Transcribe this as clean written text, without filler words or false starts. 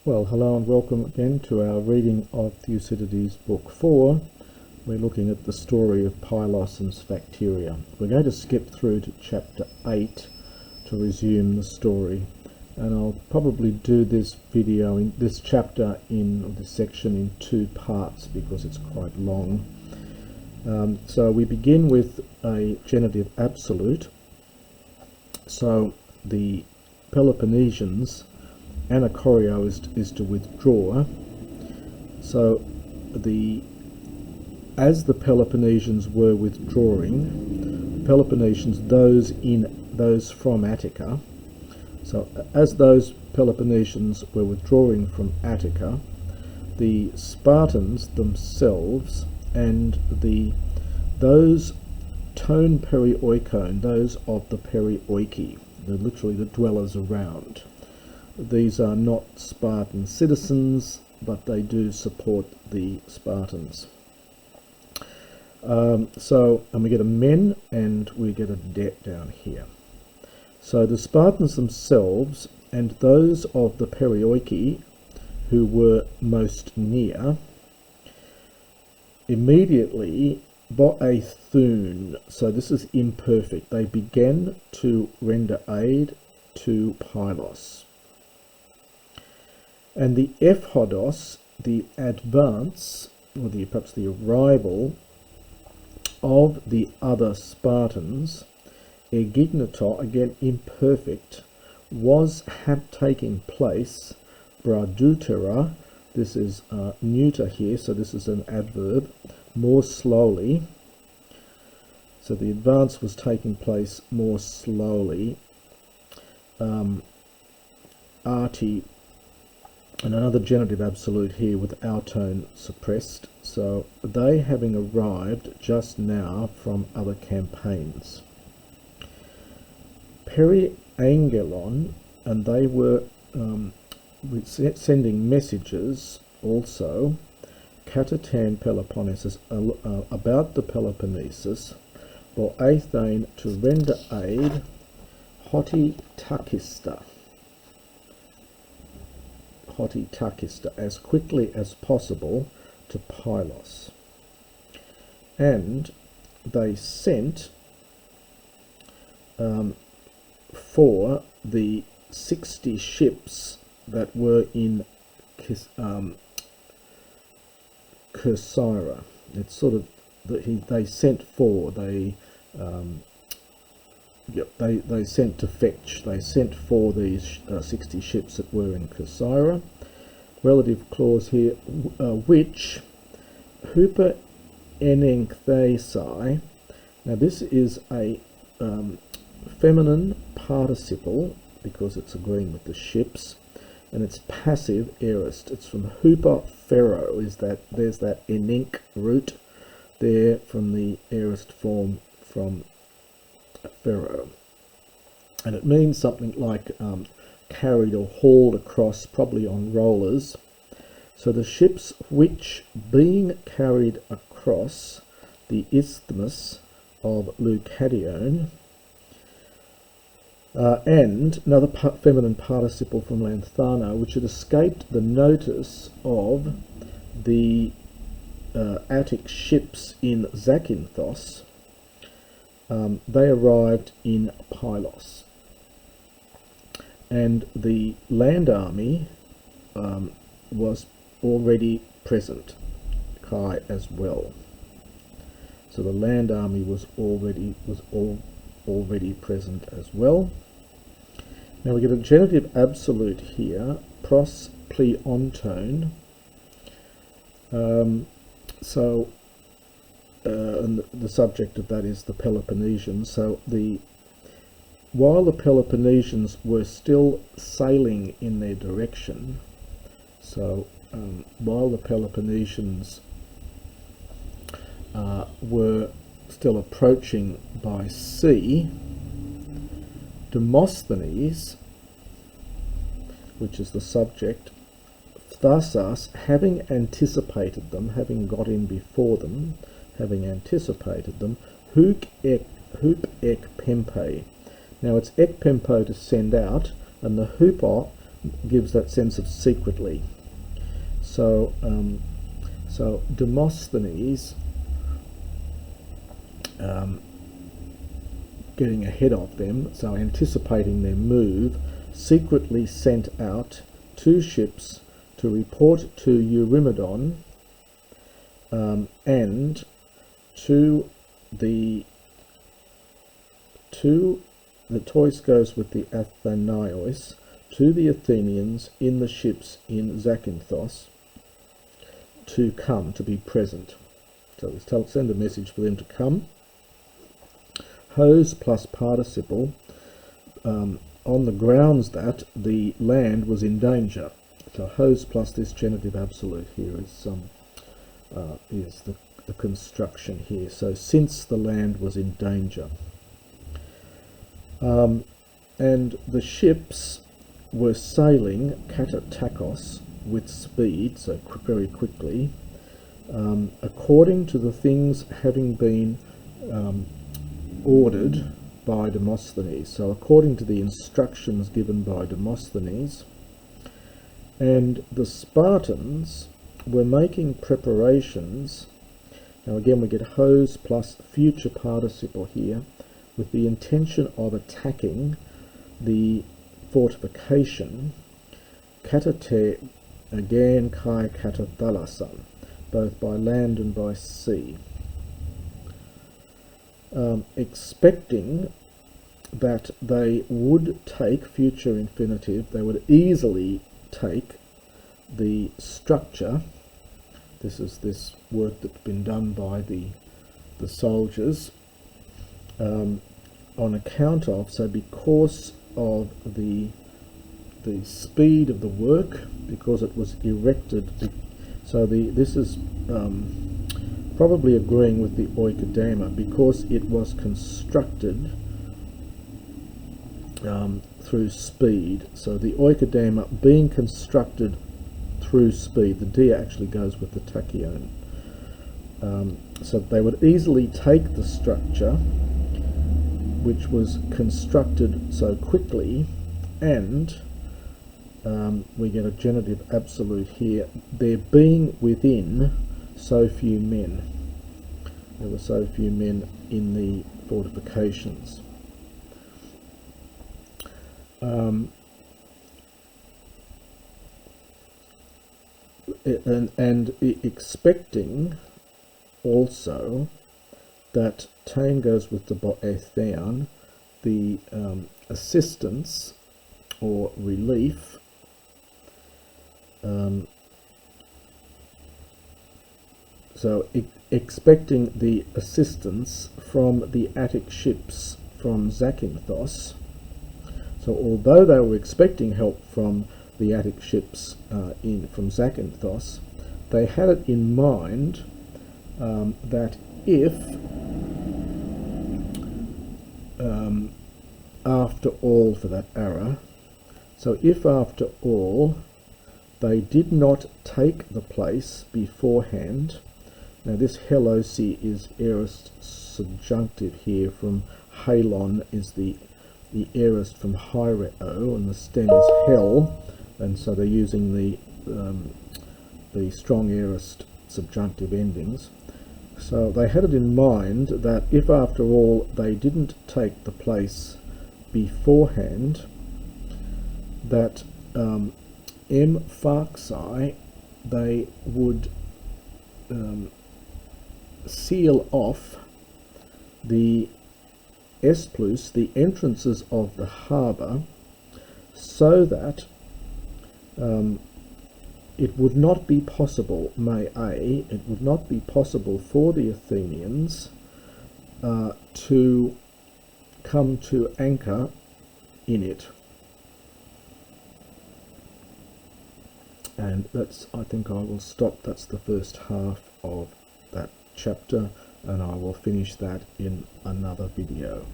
Well, hello and welcome again to our reading of Thucydides Book 4. We're looking at the story of Pylos and Kerkyra. We're going to skip through to chapter 8 to resume the story, and I'll probably do this video in this chapter in this section in two parts because it's quite long. So we begin with a genitive absolute. So the Peloponnesians, Anacorio is to withdraw. So as the Peloponnesians were withdrawing, the Peloponnesians, those from Attica. So as those Peloponnesians were withdrawing from Attica, the Spartans themselves and those ton perioikon, those of the perioiki, they're literally the dwellers around. These are not Spartan citizens, but they do support the Spartans. And we get a men and we get a det down here. So the Spartans themselves and those of the perioiki who were most near immediately boethun, so this is imperfect, they began to render aid to Pylos. And the ephodos, the advance, or perhaps the arrival of the other Spartans, egignato, again imperfect, was taking place, bradutera, this is neuter here, so this is an adverb, more slowly. So the advance was taking place more slowly. Arti, and another genitive absolute here with our tone suppressed. So they having arrived just now from other campaigns. Periangelon, and they were sending messages also, Katatan Peloponnesus, about the Peloponnesus, or Athene to render aid, hoti takista, as quickly as possible to Pylos. And they sent for the 60 ships that were in Kerkyra. It's sort of they sent for, they sent to fetch. They sent for these 60 ships that were in Kerkyra. Relative clause here, which huper enenchthesai. Now this is a feminine participle because it's agreeing with the ships, and it's passive aorist. It's from huper pharaoh. There's that enench root there from the aorist form from pharaoh, and it means something like carried or hauled across, probably on rollers. So the ships which, being carried across the isthmus of Leucadion, and another feminine participle from Lanthano, which had escaped the notice of the Attic ships in Zakynthos, they arrived in Pylos, and the land army was already present, Kai as well. So the land army was already present as well. Now we get a genitive absolute here, pros pleontone. And the subject of that is the Peloponnesians. So while the Peloponnesians were still sailing in their direction, so while the Peloponnesians were still approaching by sea, Demosthenes, which is the subject, Thucydides, having anticipated them, having got in before them, having anticipated them, hup ek pempe. Now it's ek pempo to send out, and the hupo gives that sense of secretly. So so Demosthenes, getting ahead of them, so anticipating their move, secretly sent out 2 ships to report to Eurymedon and to the Tois goes with the Athenaios, to the Athenians in the ships in Zakynthos, to come, to be present. So let's send a message for them to come. Hos plus participle, on the grounds that the land was in danger. So hos plus this genitive absolute here is the construction here. So since the land was in danger. And the ships were sailing katatakos with speed, so very quickly, according to the things having been ordered by Demosthenes. So according to the instructions given by Demosthenes. And the Spartans were making preparations. Now again we get hos plus future participle here, with the intention of attacking the fortification, katate again kai katathalasan, both by land and by sea, expecting that they would take, future infinitive, they would easily take the structure. This is this work that's been done by the soldiers, on account of, so because of the speed of the work, because it was erected. So this is probably agreeing with the oikodema, because it was constructed through speed. So the oikodema being constructed through speed, the D actually goes with the tachyon. So they would easily take the structure which was constructed so quickly, and we get a genitive absolute here, there being within so few men. There were so few men in the fortifications. And expecting also that tame goes with the boetheon, the assistance or relief, so expecting the assistance from the Attic ships from Zakynthos. So although they were expecting help from the Attic ships from Zakynthos, they had it in mind that if after all, for that ara, so if after all they did not take the place beforehand. Now this helosi is aorist subjunctive here, from halon is the aorist from hyreo, and the stem is hell, and so they're using the strong aorist subjunctive endings. So they had it in mind that if after all they didn't take the place beforehand, that m pharxi, they would seal off the S plus, the entrances of the harbour, so that it would not be possible, it would not be possible for the Athenians to come to anchor in it. And that's, I think I will stop, that's the first half of that chapter, and I will finish that in another video.